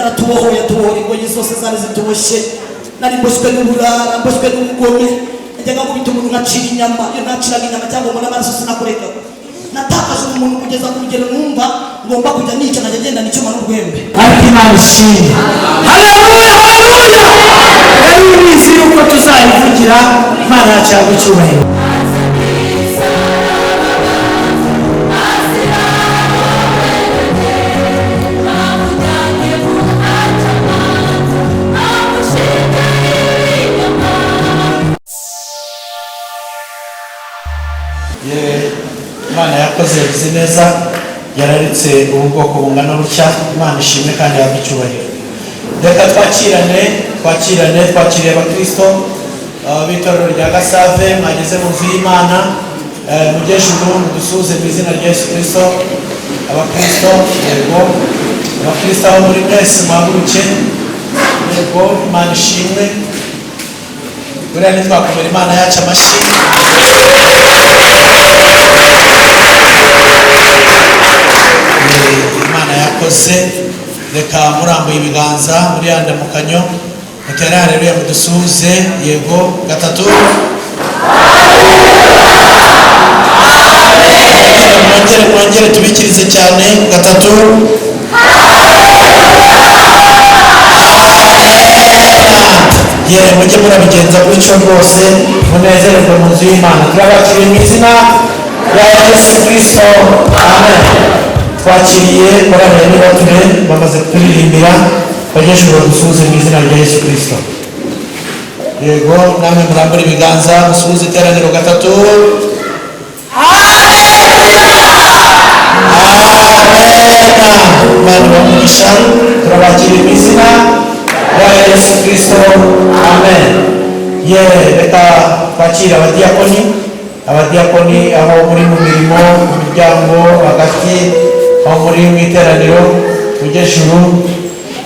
yaratubohoye atubohora ingoyi zose zari zituboshye. Nari mboshwe n'uburara, mboshwe n'ubugome, najyaga nkubita umuntu nkacira inyama, iyo naciraga inyama cyangwa ngo n'amaraso sinakureka. Natakaje umuntu kugeza ku rugero numva ngomba kujya nica najya agenda n'icyuma n'urwembe. Ariko Imana ishimwe. Haleluya, haleluya. Yari ibizi yuko tuzayivugira, Imana yacu yagucyubahiro. Imana yakoze bizi neza, yararitse ubu bwoko bungana butya. Imana ishimwe kandi yagucyubahiro. Reka twakiriye abakristo b'itorero rya Gasave mwageze mu nzu y'Imana. Mujyejuru mudusuze mu izina rya Yesu Kristo. Abakristo yego, abakristo aho muri mwese muhaguruke. Yego, Imana ishimwe. Buriya ntitwakomera Imana yacu amashyi. Imana yakoze. Reka murambuye ibiganza muri yandamukanyo mutere haleluya mudusuhuze. Yego, gatatu. Mwongere tubikirize cyane. Gatatu. Mujye murabigenza gutyo rwose munezererwe mu nzu y'Imana. Turabakiriye mu izina rya Yesu Kristo. Amen. Twakiriye korali n'abature bamaze kuririmbira, bagejejwe gusuhuza mu izina rya Yesu Kristo. Yego, namwe murambura ibiganza musuhuze iteraniro. Gatatu. Imana ibamugisha. Turabakiriye mu izina rya Yesu Kristo. Amen. Reka twakire abadiyakoni aho muri mu mirimo, mu miryango hagati, aho muri mu iteraniro Mujyejuru.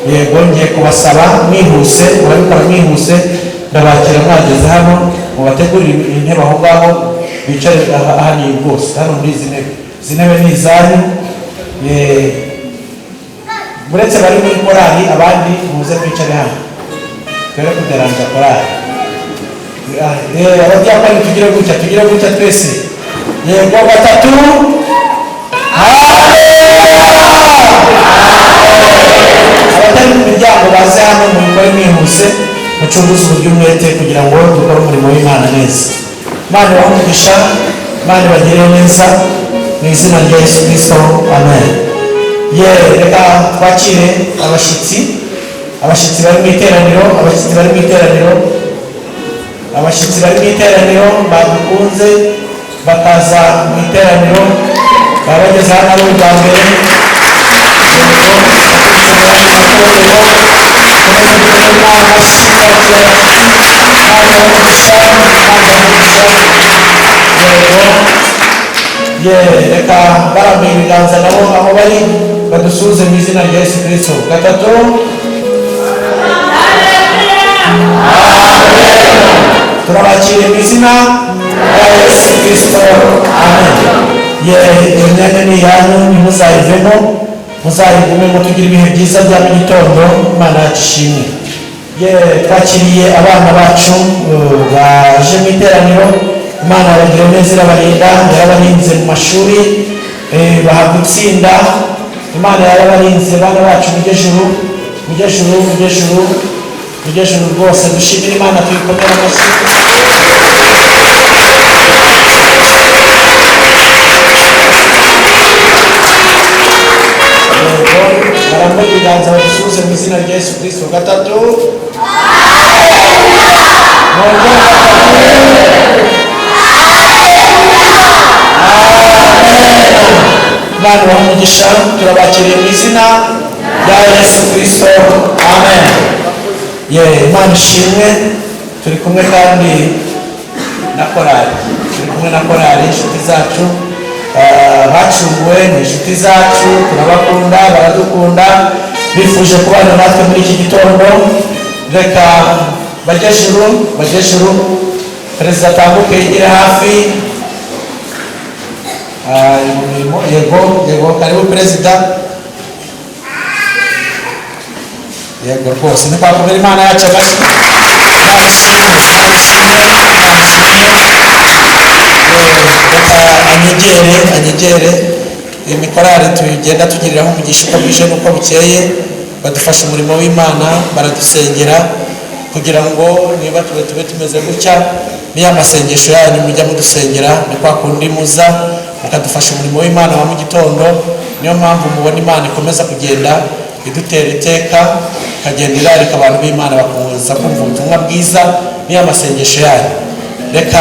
Yego, ngiye kubasaba mwihuse, murabikora mwihuse. Ndabakira mwageze hano, mubategurire intebe aho ngaho bicare ahani rwose hano muri izi ntebe. Izi ntebe ni izanyu. Muretse bari muri korali, abandi muze kwicare hano twere kuderanja korali. Abadiyakoni tugire gutya twese. Yego, gatatu. Abatari mu miryango baze hano mubikore mwihuse, mucunguze uburyo umwete kugira ngo dukore umurimo w'Imana neza. Imana ibamugisha, Imana ibagirire neza mu izina rya Yesu Kristo. Amen. Reka twakire abashyitsi bari mu iteraniro. Abashyitsi bari mu iteraniro badukunze bakaza mu iteraniro, baba bageze hano ari ubwa mbere. Reka barambuye ibiganza nabo aho bari badusuhuze mu izina rya Yesu Kristo. Gatatu. Turabakiriye mu izina rya Yesu Kristo. Amen. Imyanya ni iyanyu, ntimuzayivemo, muzayigumemo, tugire ibihe byiza bya mu gitondo. Imana yacu ishimwe. Twakiriye abana bacu baje mu iteraniro. Imana yabagira neza, irabarinda, yarabarinze mu mashuri, bahabwa itsinda. Imana yarabarinze abana bacu. Mujyejuru rwose dushimire Imana, tuyikomere amashyi. Barambuye ibiganza badusuhuze mu izina rya Yesu Kristo. Gatatu. Imana ibamugisha. Turabakiriye mu izina rya Yesu Kristo. Amen. Imana ishimwe. Turi kumwe kandi na korali, inshuti zacu bacunguwe, ni inshuti zacu, turabakunda, baradukunda, bifuje kubana natwe muri iki gitondo. Reka Mujyejuru perezida atambuke yigire hafi. Yego, karibu perezida. yego rwose ni kwakomera imana yacu amashyi anyegere imikorare tugenda tugiriraho umugisha uko bwije n'uko bukeye badufasha umurimo w'imana baradusengera kugira ngo niba tube tumeze gutya niyo amasengesho yanyu mujya mudusengera ni kwa kundi muza mukadufasha umurimo w'imana wa mu gitondo. Niyo mpamvu mubona imana ikomeza kugenda idutera iteka ikagenda irarika abantu b'imana bakomeza kumva ubutumwa bwiza niyo amasengesho yanyu. Reka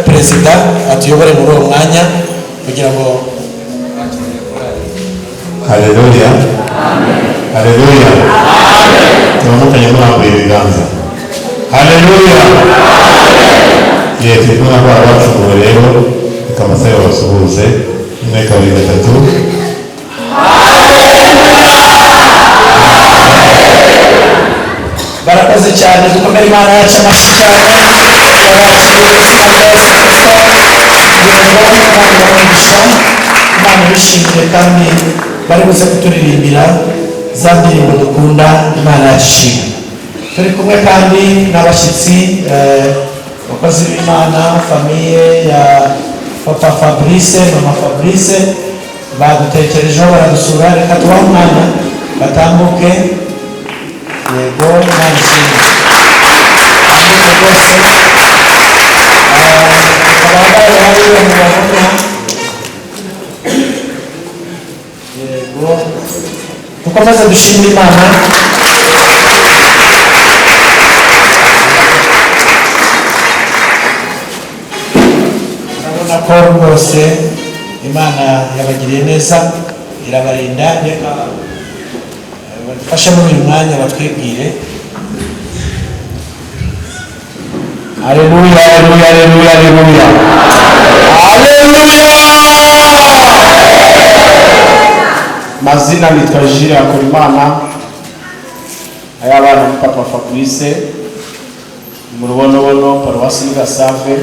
perezida atuyobore muri uwo mwanya kugira ngo haleluya haleluya turamukanye murambuye ibiganza haleluya turi kumwe n'abana bacu ngo rero reka amasaha basuhuze umwe kabiri gatatu barakoze cyane dukomere imana yacu amashyi cyane imana bishimire kandi bari buze kuturirimbira za ndirimbo dukunda imana yashimye. Turi kumwe kandi n'abashyitsi abakozi b'imana famiye ya papa Fabrice mama Fabrice badutekerejeho baradusura. Reka tubahe umwanya batambuke. Yego imana ishimwe rwose ababaye hariya mubabona. Yego dukomeze dushimire imana. urabona ko rwose imana yabagiriye neza irabarinda. reka badufashe muri uyu mwanya batwibwire. Haleluya haleluya haleluya haleluya haleluya. Mazina nitwa Jire Akorimana ayabana ni papa Fabrice mu Rubonobono paruwasi ni Gasave.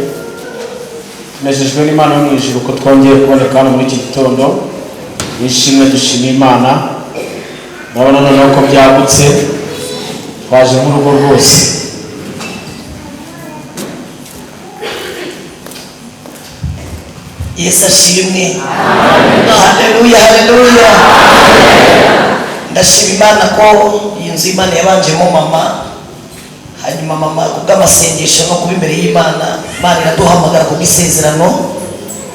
Tunejejwe n'Imana yo mu ijuru ko twongeye kuboneka hano muri iki gitondo. Nishimwe dushimira Imana. Murabona noneho ko byagutse twaje mu rugo rwose. Yesu ashimwe. Haleluya haleluya. Ndashima Imana ko iyi nzu Imana yabanjemo mama, hanyuma mama kubw'amasengesho no kuba imbere y'Imana Imana iraduhamagara ku bw'isezerano.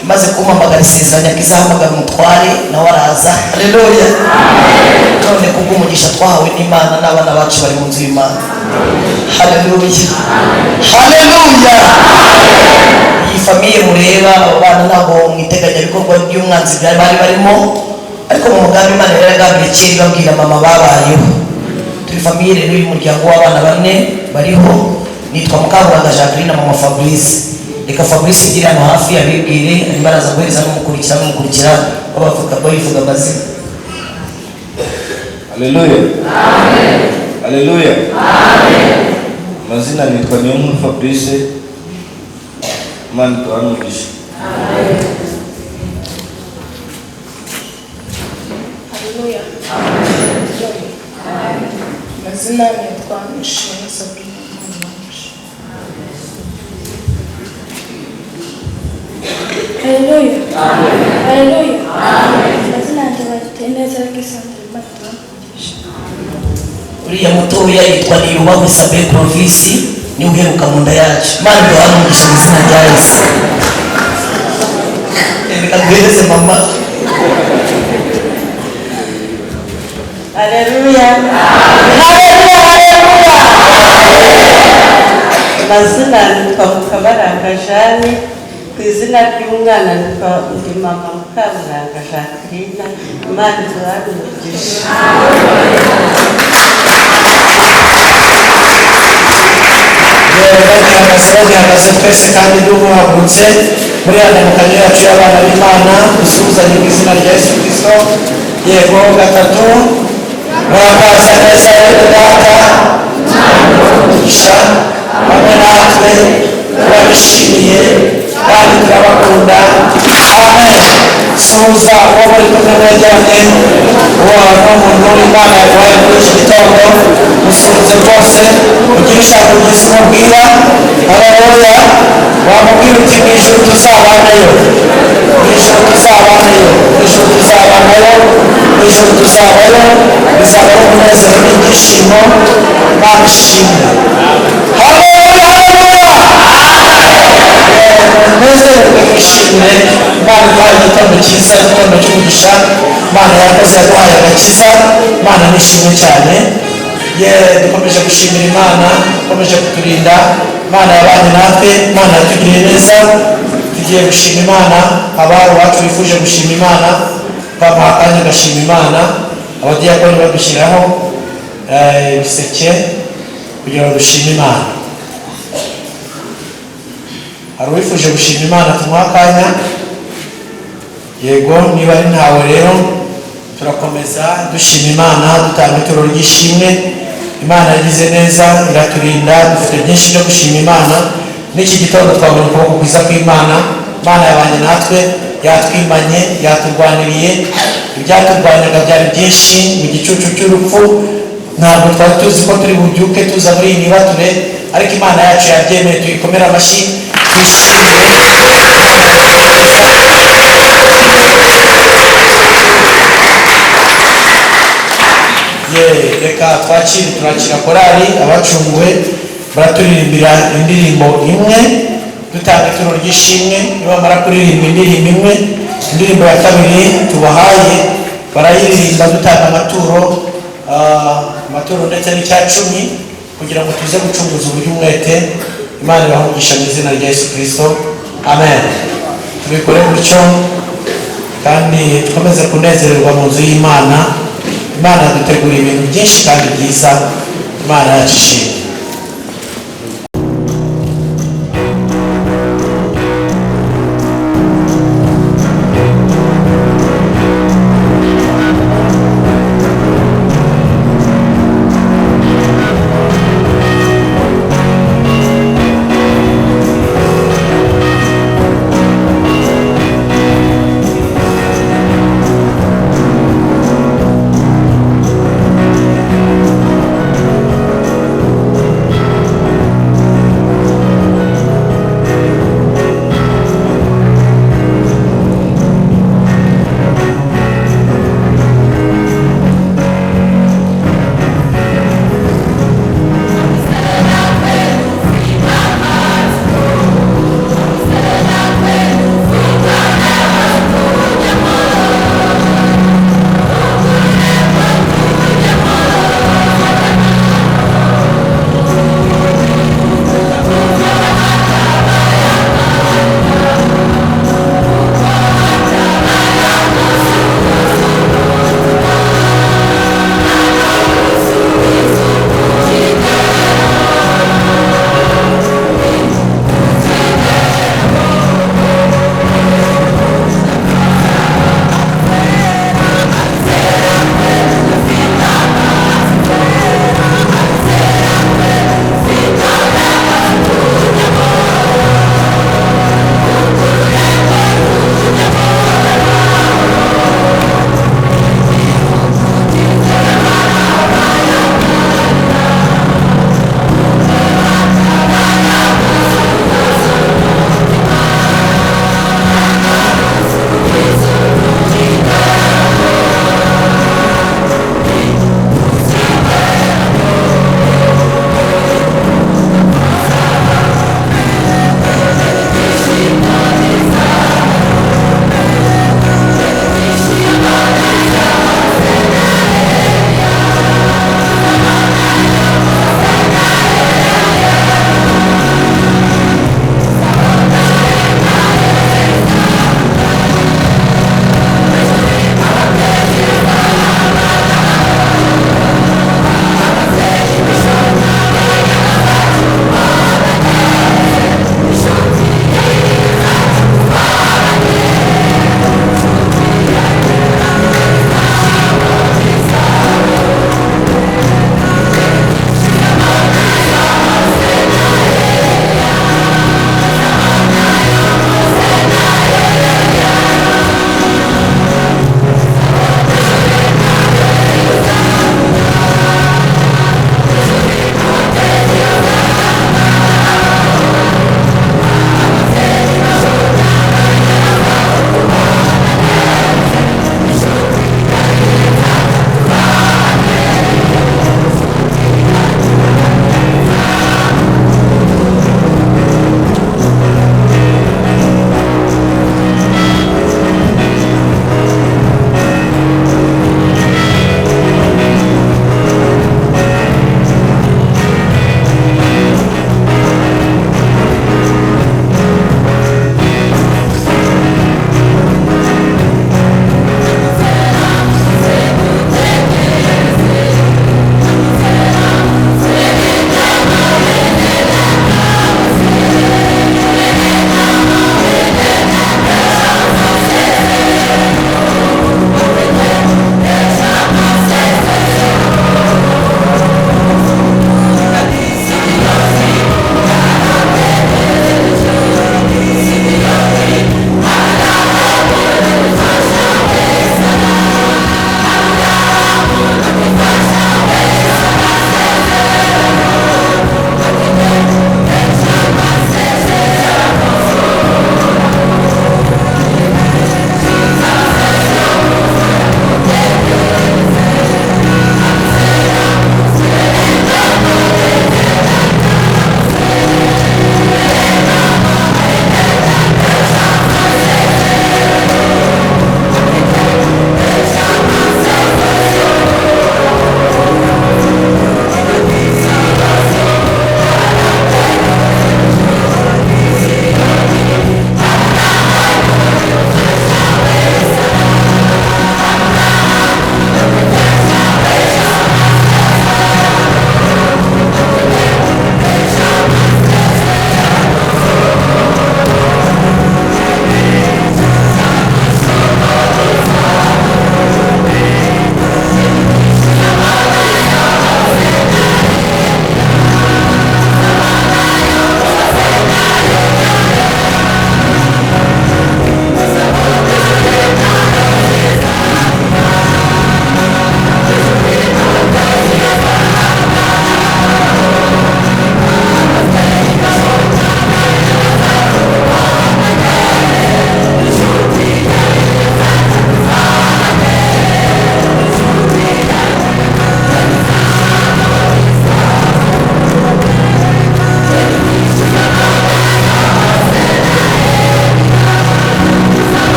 Imaze kumpamagara isezerano izahamagara umutware nawe araza. Haleluya. None kubw'umugisha twahawe n'Imana n'abana bacu bari mu nzu y'Imana. Haleluya haleluya. Iyi famiye mureba abo bana nabo mwiteganya bikorwa by'umwanzi byari bari barimo, ariko mu mugambi Imana yaragambiriye kera ibabwira mama babayeho. Turi famiye rero y'umuryango w'abana bane bariho. Nitwa Mukamuranga Jacqueline mama Fabrice. Reka Fabrice igira hano hafi abibwire arimo araza guhereza n'umukurikira babivuga amazina. Haleluya amen haleluya amen. Mazina nitwa Niyonkuru Fabrice. Imana ituhane umugisha. Amen. Haleluya. Amen. Mazina nitwa Misheni Sabrina. Haleluya. Amen. Haleluya. Amen. Mazina nitwa Alexander Matwa. Uriya mutoya yitwa Niyubahwe Sabe Province ni uheruka mu nda yacu. Imana ituhane umugisha mu izina rya Yesu. Reka duhereze mama. Haleluya. Haleluya haleluya. Mazina nitwa Mukabaranga Jane. Ku izina ry'umwana nitwa mama Mukamuranga Jacqueline. Imana ituhane umugisha. Bahagaze twese kandi duhagurutse muri adamukanyo yacu y'abana b'Imana dusuhuzanye mu izina rya Yesu Kristo. Yego gatatu murakaza neza rero data umugisha hamwe natwe turabishimiye kandi turabakunda. Amen. Suhuza uwo muri kumwe mwegeranye uwo n'umuntu Imana yaguhaye muri iki gitondo. gitondo musubize rwose ugire ijambo ryiza umubwira. Haleluya. Wamubwira uti mu ijuru tuzabanayo, mu ijuru tuzabanayo, mu ijuru tuzabanayo, mu ijuru tuzabayo, bizaba ari umunezero n'ibyishimo. Imana ishimwe. Haleluya, haleluya. Munezerwe mwishimire. Imana iduhaye igitondo cyiza, igitondo cy'umugisha. Imana yakoze, yaduhaye agakiza. Imana nishimwe cyane. Dukomeje gushimira Imana, dukomeje kuturinda. Imana yabanye natwe, Imana yatugiriye neza. Tugiye gushima Imana. Abari iwacu bifuje gushima Imana, bamuha akanya gashima Imana. Abadiyakoni badushyiraho ibiseke kugira ngo dushime Imana. Hari uwifuje gushima Imana, tumuha akanya. Yego, niba ari ntawe rero turakomeza dushima Imana, dutanga ituro ry'ishimwe. Imana yagize neza, iraturinda, dufite byinshi byo gushima Imana. N'iki gitondo twabonye ukuboko kwiza kw'Imana. Imana yabanye natwe, yatwimanye, yaturwaniriye. Ibyaturwanyaga byari byinshi mu gicucu cy'urupfu. Ntabwo twari tuzi ko turi bubyuke tuza muri iyi nibature, ariko Imana yacu yabyemeye. Tuyikomere amashyi, twishimire. Reka turakira korali abacunguwe baraturirimbira indirimbo imwe, dutanga ituro ry'ishimwe. Nibamara kuririmba indirimbo imwe, indirimbo ya kabiri tubahaye barayiririmba dutanga amaturo ndetse n'icya cumi kugira ngo tuze gucunguza uburyo umwete. Imana ibahungisha mu izina rya Yesu Kristo, amen. Tubikore gutyo kandi dukomeze kunezererwa mu nzu y'Imana. Imana yadutegura ibintu byinshi kandi byiza. Imana yacu ishimwe.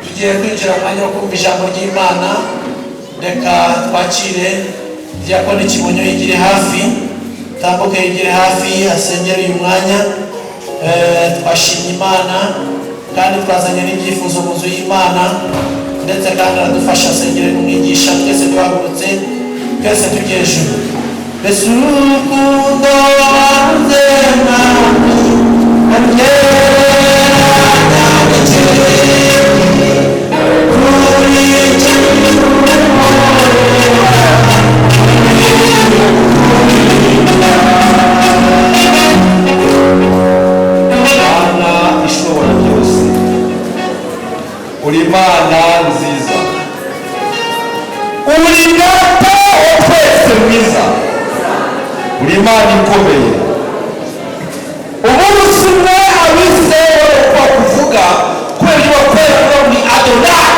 tugiye kwinjira mu mwanya wo kumva ijambo ry'Imana. Reka twakire Diakoni Kibonyo yigire hafi, tambuke yigire hafi asengere uyu mwanya. Twashimye Imana kandi twazanye n'ibyifuzo mu nzu y'Imana, ndetse kandi aradufasha asengere n'umwigisha. Twese duhagurutse, twese tujye hejuru. Mbese urukundo wanze mwami uri Imana nziza, uri Data wa twese mwiza, uri Imana ikomeye. umunsi umwe abisirayeli kwa kuvuga kweli wakwera ni Adonai,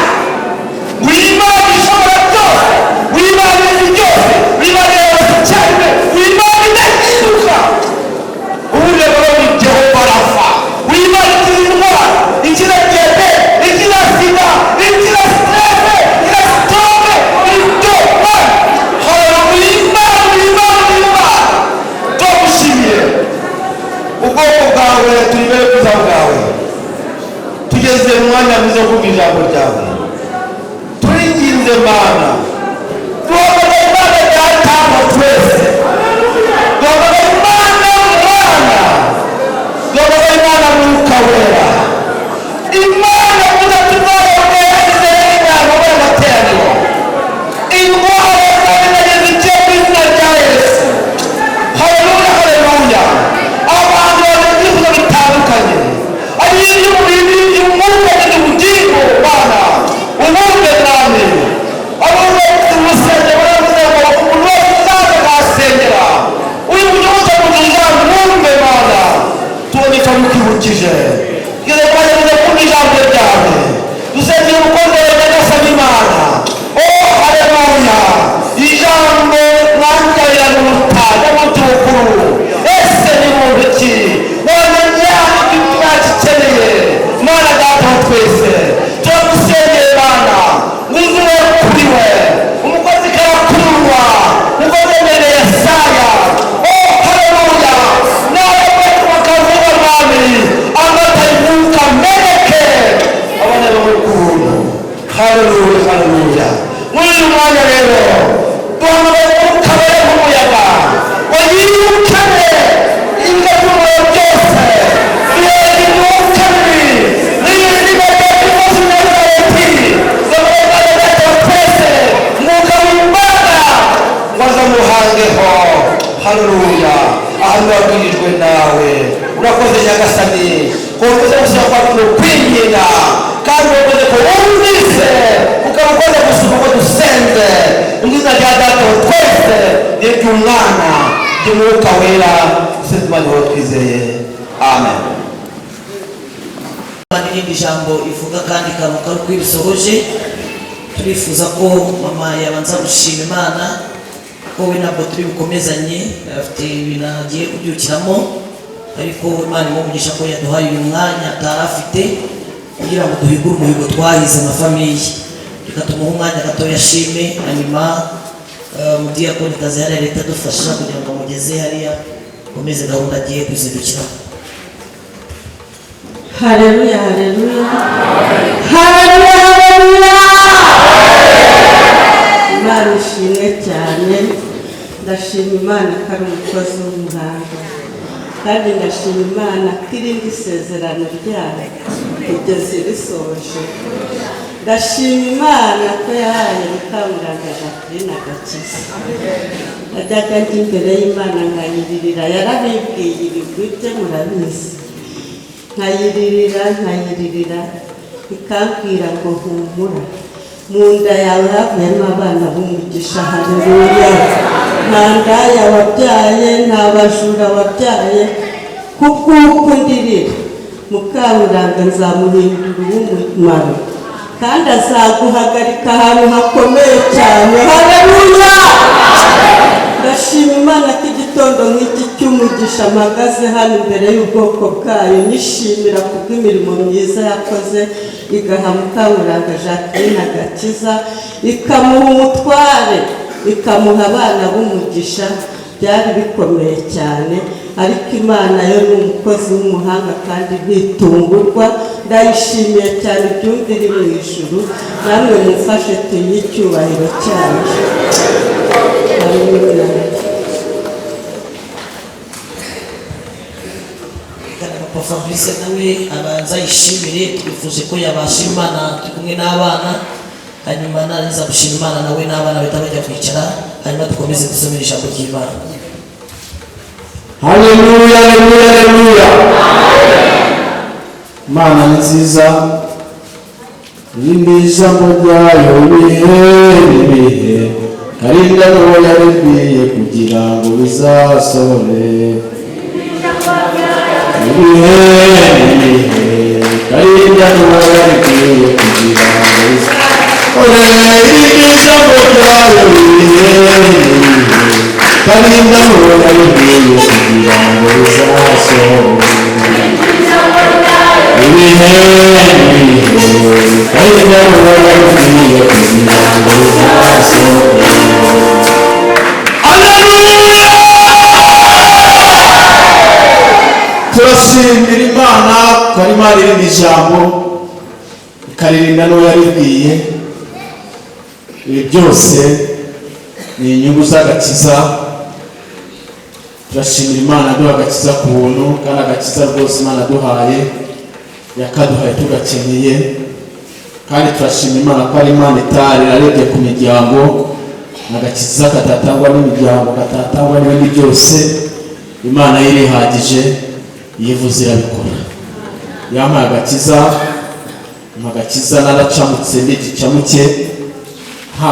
w'Imana ishobora byose, w'Imana izi byose, w'Imana yose cyane, w'Imana idahinduka. ubu rero ni Jehova Rafa, w'Imana ikiza indwara, ikiza diyabete, ikiza sida, ikiza strese, ikiza stroke, ibyo Mana. Haleluya, w'Imana twagushimiye. ubwoko bwawe turi bere kuza bwawe, tugeze mu mwanya mwiza wo kuvuga ijambo ryawe. turinginze Mana, duhamagaye Imana Data wa twese, duhamagaye Imana Mwana, duhamagaye Imana Mwuka Wera, Imana mudatumwaye mwese inama y'amateraniro. indwara zagerageza icyo mu izina rya Yesu. Haleluya, haleluya. abantu bafite ibyifuzo bitandukanye, ari iby'umubiri, iby'umwuka, iby'ubugingo. Mana ubumve namwe abo bafite urusengero baravuze ngo umuntu wese uzaza akahasengera, uyu muntu wese akugira mwumve. Mana tuboneka mukibukije, tugeze kwanya muze kumva ijambo ryawe, dusengera umukozi wawe nyagasani Imana. Haleluya, ijambo mwangarira n'uruta n'umuti mukuru. ese ni muntu ki wamenya ibyo yakikeneye? Mana Data wa twese turagusengeye Mana, wizire kuri we umukozi karakurwa, umukozi mbere Yesaya. Haleluya, nawe wetu bakavuga Mwami, amata y'umwuka meneke abana bo mu kubuntu. Haleluya, haleluya. muri uyu mwanya rero duhamagaye umwuka wera nk'umuyaga ngo yirukane ingaburo byose, birenge imyuka mibi, n'ibindi bibazo byose Nazareti, z'abana Data wa twese, mwuka w'Imana ngo aze amuhangeho. Haleluya, ahantu wabwirijwe nawe. urakoze Nyagasani ko ukoze gushyira kwa kuno kwinginga, kandi ukoze ko wumvise, ukaba ukoze gusura uko dusenze mu izina rya Data wa twese n'iry'Umwana ry'Umwuka Wera, dusenze Imana aho twizeye. Amen. irindi jambo ivuga kandi ikamuka uko ibisohoje. turifuza ko mama yabanza gushima Imana ko we ntabwo turi bukomezanye, afite ibintu agiye kubyukiramo, ariko Imana imuvugisha ko yaduhaye uyu mwanya atari afite kugira ngo duhigure umuhigo twahize nka famiye. reka tumuhe umwanya gatoya ashime, hanyuma umudiyakoni kazi hariya leta adufasha kugira ngo amugeze hariya akomeze gahunda agiye kuzindukiraho. Haleluya, haleluya, haleluya, haleluya. Imana ishimwe cyane. ndashima Imana ko ari umukozi w'umuhanga, kandi ndashima Imana ko irindi sezerano ryayo kugeza risoje. ndashima Imana ko yahaye Mukamuranga Jacqueline agakiza. najyaga njya imbere y'Imana nkayiririra, yarabibwiye ibigwi bye murabizi, nkayiririra ikambwira ngo humura, mu nda yawe havuyemo abana b'umugisha. Haleluya, nta ndaya wabyaye, nta bajura wabyaye, kuko uko ndirira Mukamuranga nzamuhindura uw'umumaro, kandi azaguhagarika ahantu hakomeye cyane. Haleluya, ndashima Imana ko igitondo nk'iki cy'umugisha umugisha mpagaze hano imbere y'ubwoko bwayo nishimira kubw'imirimo myiza yakoze igaha Mukamuranga Jacqueline agakiza ikamuha umutware ikamuha abana b'umugisha byari bikomeye cyane ariko Imana yo ni umukozi w'umuhanga kandi ntitungurwa ndayishimiye cyane ibyumvire mu ijuru namwe mufashe tuyihe icyubahiro cyayo. Papa Fabrice nawe abanza yishimire twifuze ko yabasha Imana turi kumwe n'abana hanyuma narangiza gushima Imana nawe n'abana bahita bajya kwicara hanyuma dukomeze gusomera ijambo ry'Imana. Haleluya, haleluya, haleluya. Imana ni nziza, irindi ijambo ryayo ibihe karinda n'uwo yaribwiye kugira ngo bizasohore. Ibihe karinda n'uwo yaribwiye kugira ngo bizasohore. Irindi ijambo ryayo karinda n'uwo yaribwiye kugira ngo bizasohore. Ibihe karinda n'uwo yaribwiye kugira ngo bizasohore. Turashimira Imana ko ari Imana irindi jambo ikaririnda n'uwo yaribwiye. Ibi byose ni inyungu z'agakiza. Turashimira Imana duha agakiza ku buntu kandi agakiza rwose Imana duhaye yakaduhaye tugakeneye. Kandi turashimira Imana ko ari Imana itari arebye ku miryango agakiza katatangwa n'imiryango katatangwa n'ibindi byose. Imana yirihagije yivuze irabikora yampaye agakiza naracamutse n'igicamuke nta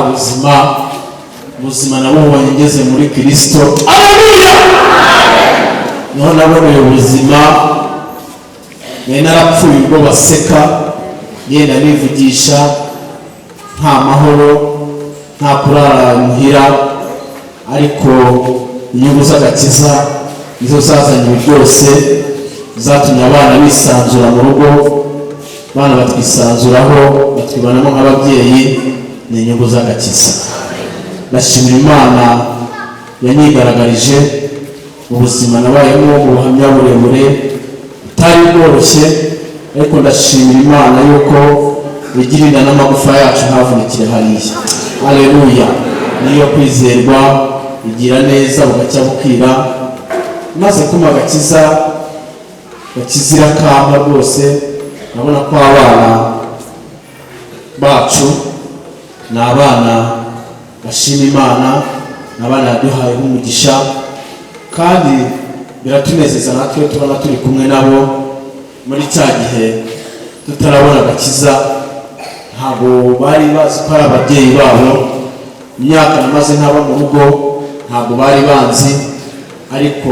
buzima nabubonye ngeze muri Kristo. Haleluya! Niho naboneye ubuzima nari narapfuye ubwo baseka yenda nivugisha nta mahoro nta kurara imuhira ariko inyungu z'agakiza nizo zazanye ibi byose zatumye abana bisanzura mu rugo abana batwisanzuraho batwibanamo nk'ababyeyi ni inyungu z'agakiza. Ndashimira Imana yanyigaragarije mu buzima nabayemo mu buhamya burebure butari bworoshye ariko ndashimira Imana yuko igirinda n'amagufa yacu ntavunikire hariya. Haleluya! niyo kwizerwa igira neza bugacya bukira maze kuma agakiza bakizira kamba rwose. Nabona ko abana bacu ni abana bashima Imana n'abana yaduhaye umugisha kandi biratunezeza natwe tubona turi kumwe nabo muri cya gihe tutarabona agakiza. Ntabwo bari bazi ko ari ababyeyi babo. Imyaka namaze ntaba mu rugo ntabwo bari banzi ariko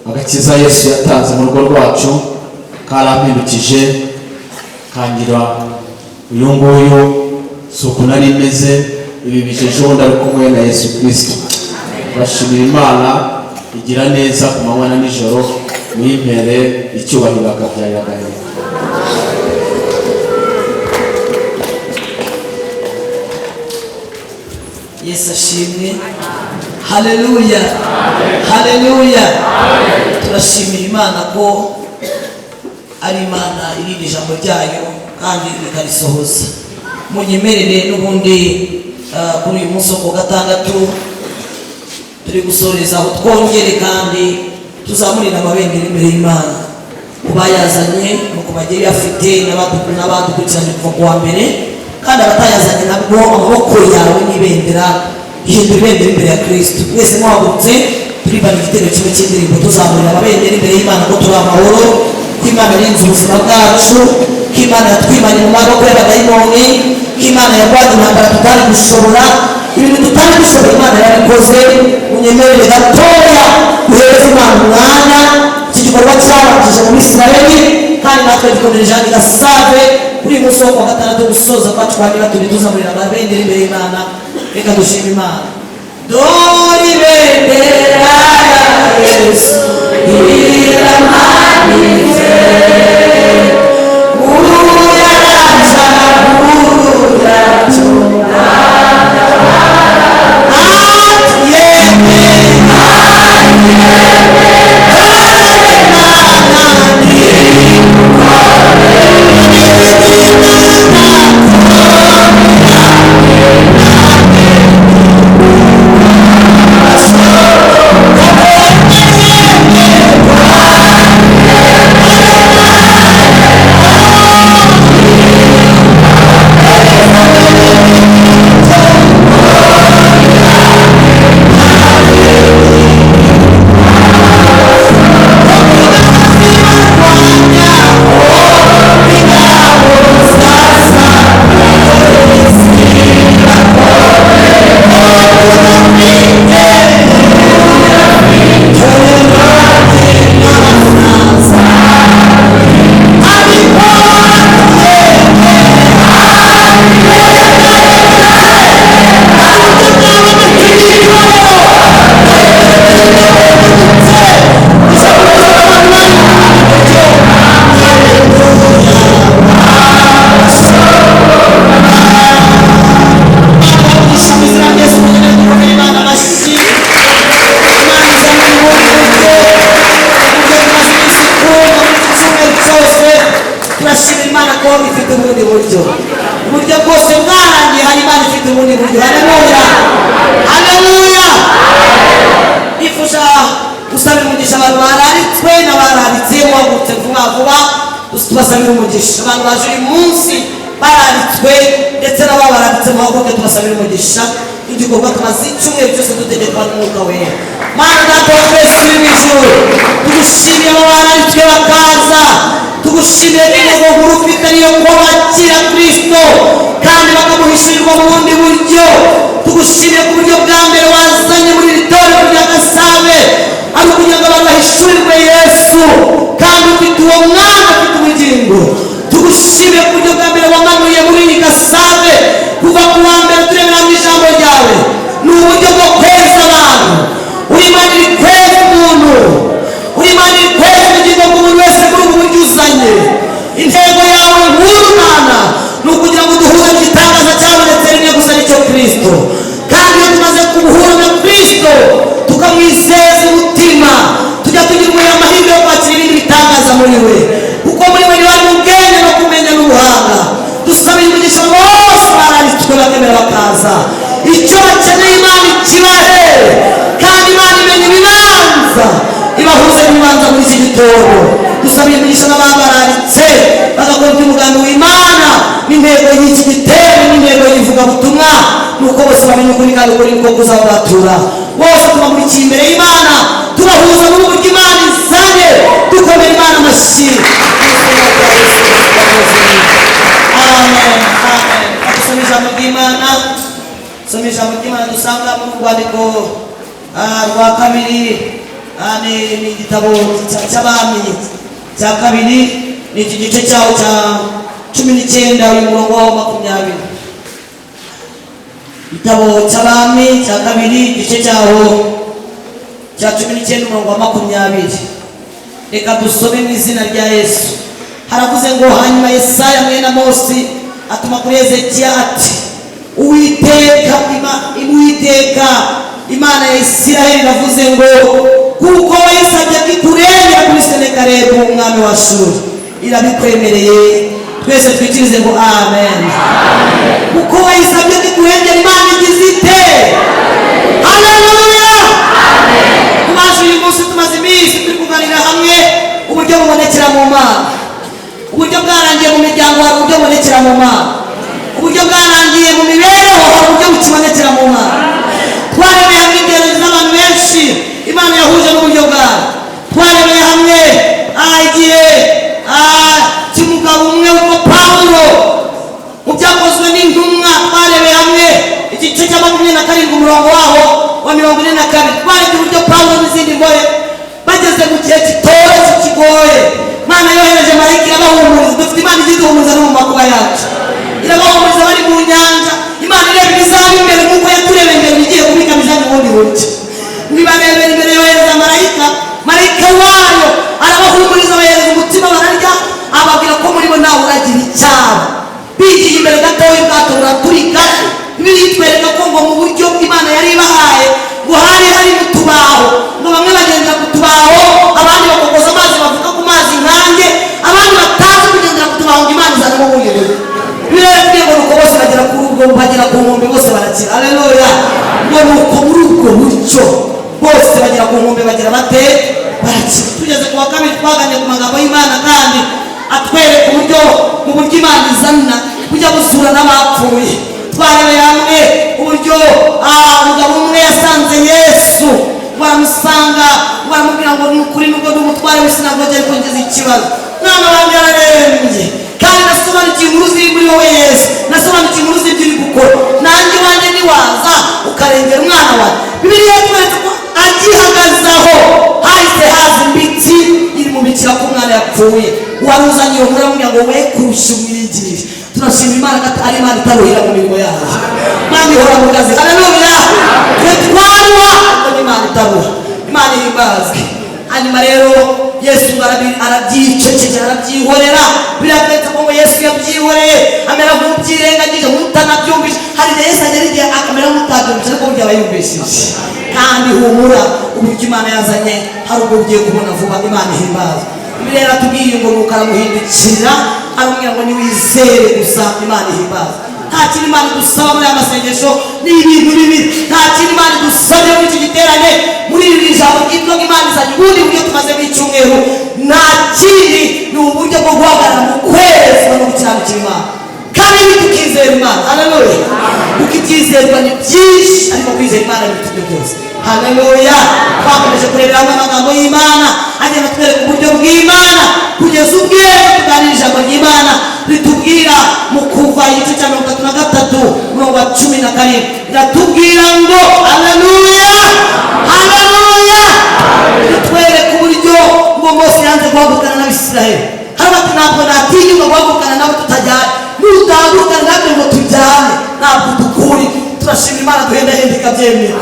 agakiza Yesu yatanze mu rugo rwacu karampindukije kangira uyu nguyu si uko nari meze. Ibi bijeje ubundi ari kumwe na Yesu Kristo. Bashimira Imana igira neza ku manywa na nijoro muyimpere icyubahiro akabyayagaye. Yesu ashimwe. Haleluya, haleluya. Turashimira Imana ko ari Imana irindi ijambo ryayo kandi ikarisohoza. Munyemerere n'ubundi kuri uyu munsi wo gatandatu turi gusoreza aho twongere kandi tuzamurira amabendera imbere y'Imana ku bayazanye no ku bagiye bafite n'abadukurikiranye kuva ku wa mbere kandi abatayazanye nabwo amaboko yawe n'ibendera ihindura ibendera imbere ya Kristo. Mwese muhagurutse turibana igitero kimwe cy'indirimbo tuzamurira amabendera imbere y'Imana ko turi amahoro ko Imana yarinze ubuzima bwacu ko Imana yatwimanye mu maboko y'abadayimoni ko Imana yarwanya intambara tutari gushobora ibintu tutari gushobora Imana yarabikoze. Munyemerere gatoya guhereza Imana umwanya. Iki gikorwa cyabanje mu Isirayeli kandi natwe gikomere ijambo gasave kuri uyu munsi wo gatandatu gusoza kwacu kwa turi tuzamurira amabendera imbere y'Imana. Reka dushime Imana. Dore ibendera ya Yesu babonetse vuba vuba tubasabira umugisha. Abantu baje uyu munsi baranditswe ndetse n'abo baranditse mu haguruke tubasabira umugisha. Igikorwa tumaze icyumweru cyose dutegekwa n'umwuka wera. Mana data wa twese uri mu ijuru, tugushimiye abo baranditswe bakaza, tugushimiye n'intego nkuru ufite niyo kuba bakira Kristo kandi bakamuhishirirwa mu bundi buryo. Tugushimiye ku buryo bwa mbere wazanye muri iri torero rya Gasave ari ukugira ngo abantu bahishurirwe Yesu kandi ufite uwo mwana ufite ubugingo. Tugushimiye ku buryo bwa mbere wamanuye muri iri Gasave kuva ku wa mbere turebera mu ijambo ryawe. Ni uburyo bwo kweza abantu, uri Imana iri kweza umuntu, uri Imana iri kweza ubugingo bw'umuntu wese muri ubu buryo uzanye. Intego yawe nkuru Mana ni ukugira ngo duhure n'igitangaza cyabonetse rimwe gusa nicyo Kristo. Kandi iyo tumaze kubuhura na Kristo tukamwizeza umutima, tujya tugira amahirwe yo kwakira ibindi bitangaza muri we, kuko muri we niwe ari mu bwenge no kumenya n'ubuhanga. Dusaba imigisha bose baranditswe bakemera bakaza, icyo bakeneye Imana ikibahe, kandi Imana imenya ibibanza ibahuze n'ibibanza muri iki gitondo. Dusaba imigisha n'ababaranditse bagakora umugambi w'Imana n'intego y'iki gitero n'intego y'ivugabutumwa, nuko bose bamenye ukuri kandi ukuri niko kuzabatura. Bose tubamurikiye imbere y'Imana, tubahuza n'uburyo Imana izanye, dukomera Imana amashyi. Amen. Dusome ijambo ry'Imana, dusome ijambo ry'Imana dusanga mu rwandiko rwa kabiri, ni igitabo cy'abami cya kabiri, ni iki gice cyawo cya 19 uyu murongo wa 20. Igitabo cy'abami cya kabiri igice cyawo cya 19 umurongo wa 20. Reka dusome mu izina rya Yesu. Haravuze ngo hanyuma Yesaya mwene Amosi atuma kuri Hezekiya ati, Uwiteka Imana ya Isiraheli iravuze ngo kuko wayisabye kikurengera kuri Senakeribu umwami wa Ashuri, irabikwemereye. Twese twikirize ngo amen. Kuko wayisabye kikurengera Imana igize ite? Haleluya. Tumaze uyu munsi, tumaze iminsi turi kuganira hamwe uburyo bubonekera mu Mana. Uburyo bwarangiye mu miryango hari uburyo bubonekera mu Mana. Uburyo bwarangiye mu mibereho hari uburyo bukibonekera mu Mana. Twarebeye hamwe ingero z'abantu benshi Imana yahuje n'uburyo bwayo. Twarebeye hamwe igihe cy'umugabo umwe witwa Pawulo mu byakozwe n'intumwa. Twarebeye hamwe igice cya 27 umurongo waho wa 42. Twarebye uburyo Pawulo n'izindi ngoye bageze mu gihe kitoroshye kigoye, Imana yohereje marayika irabahumuriza. Dufite Imana iziduhumuriza no mu makuba yacu, irabahumuriza bari mu nyanja. Imana ireba ibizaba imbere nk'uko yaturebeye imbere bigiye kubikamiza n'ubundi buryo. Nibarebera imbere yohereza marayika wayo arabahumuriza, bahereza umutima bararya, ababwira ko muri bo nawe uragira icyaha. Bigiye imbere gatoya ubwato buraturika. Bitwereka ko ngo mu buryo Imana yari ibahaye ngo hari mu tubaho, ngo bamwe bagendera ku tubaho, abandi bakokoza amazi bavuga ku mazi nkange, abandi batazi kugendera ku tubaho ngo Imana izana mu buryo. Birebye ngo nuko bose bagera kuri ubwo, bagera ku nkombe bose barakira. Haleluya. Ngo nuko muri ubwo buryo bose bagera ku nkombe bagira bate? Barakira. Tugeze ku wa kabiri twaganye ku magambo y'Imana kandi atwereka uburyo mu buryo Imana izana kujya gusura n'abapfuye. Twarebeye hamwe uburyo umugabo umwe yasanze Yesu, baramusanga baramubwira ngo ni ukuri nubwo ndi umutware w'isinagogi ariko ngize ikibazo, mwana wanjye ararembye kandi nasobanukiwe inkuru ziri muri wowe Yesu, nasobanukiwe inkuru z'ibyo uri gukora, nanjye wanjye niwaza ukarengera umwana wawe. Bibiliya yatweretse ko agihagazaho hahise haza imbitsi iri mu bikira ko umwana yapfuye. Wari uzanye iyo nkuru aramubwira ngo we kurusha umwigisha. Turashima Imana ko ari Imana itaruhira mu mirimo yayo, Imana ihora mu kazi. Haleluya. Twe twarwa ko Imana itaruha, Imana ihimbazwe. Hanyuma rero Yesu arabyicecekera, arabyihorera. Biratwereka ko Yesu yabyihoreye amera nk'ubyirengagije, nk'utanabyumvise. Hari igihe Yesu agera igihe akamera nk'utabyumvise ariko burya aba yumvishije. Kandi humura, uburyo Imana yazanye hari ubwo ugiye kubona vuba. Imana ihimbazwe. Bibiliya iratubwiye ngo nuko aramuhindukirira aramubwira ngo niwizere gusa. Imana ihimbazwe. Nta kintu Imana idusaba muri aya masengesho ni ibintu bibi. Nta kintu Imana idusabye muri iki giterane, muri iri jambo ryitwa Imana izanye ubundi buryo tumaze mu icyumweru. Nta kindi kwizera Imana. Haleluya. Kuko ibyizerwa ni byinshi ariko kwizera Imana ni ibyo byose. Haleluya. Twakomeje kurebera hamwe amagambo y'Imana agenda atwereka uburyo bw'Imana kugeza ubwe tuganira ijambo ry'Imana ritubwira mu Kuva igice cya 33 umurongo wa 17 riratubwira ngo haleluya haleluya, ritwereka uburyo ngo Mose yanze guhagurukana n'Abisiraheli. Hano ati ntabwo natinyuka guhagurukana nabo tutajyane, nutahagurukana nabyo ngo tujyane ntabwo dukuri. Turashimira Imana duhendahenda ikabyemera.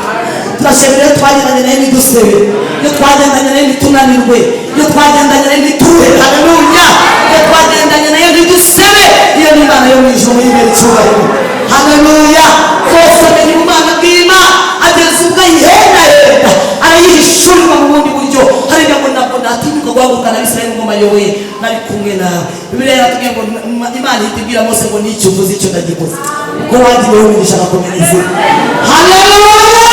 Turashimira iyo twagendanye nayo ntidusebe, iyo twagendanye nayo ntitunanirwe, iyo twagendanye nayo ntituhe. Haleluya. Iyo twagendanye nayo ntidusebe, iyo ni Imana yo mu ijuru y'ibere cyubahiro. Haleluya. Mose amenya ubumana bw'Imana ageza ubwo ayihendahenda arayihishurira mu bundi buryo. Hariya ngo ntabwo natinyuka guhagurukana n'Abisiraheli ngo mayoboye nari kumwe nawe. Bibiliya iratubwira ngo Imana ihita ibwira Mose ngo n'icyo uvuze icyo ndagikoze, ko wagiye wigisha abakomeza izina. Haleluya.